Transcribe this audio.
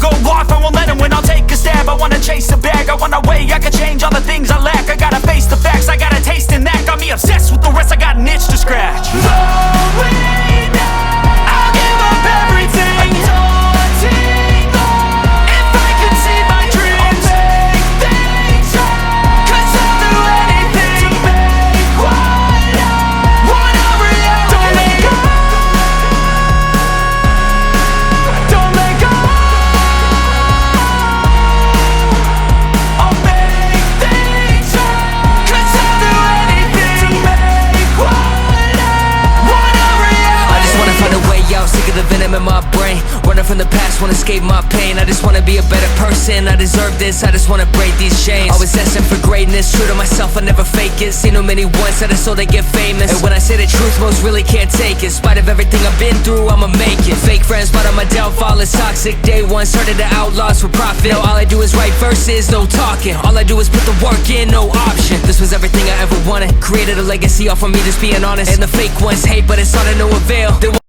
go off, I won't let him win, I'll take a stab. I wanna chase a bag, I want a way I can change all the things I lack. I gotta face the facts, I got a taste in that. Got me obsessed with the rest, I got an itch to scratch. Lonely now, I'll give up everything. Daunting thought, if I could see my dreams, I'll make things right. 'Cause I'll do anything to make what I want a reality. Don't let go, don't let go. I'll make things right. 'Cause I'll do anything to make what I want a reality. I just wanna find a way out, sick of the venom in my brain. Running from the past, wanna escape my pain. I just wanna be a better person, I deserve this. I just wanna break these chains. Always destined for greatness, true to myself, I never fake it. Seen too many once that I so they get famous. And when I say the truth, most really can't take it. In spite of everything I've been through, I'ma make it. Fake friends, but on my downfall is toxic. Day one, started to outlaws for profit. Now all I do is write verses, no talking. All I do is put the work in, no option. This was everything I ever wanted. Created a legacy off of me just being honest. And the fake ones hate, but it's all to no avail.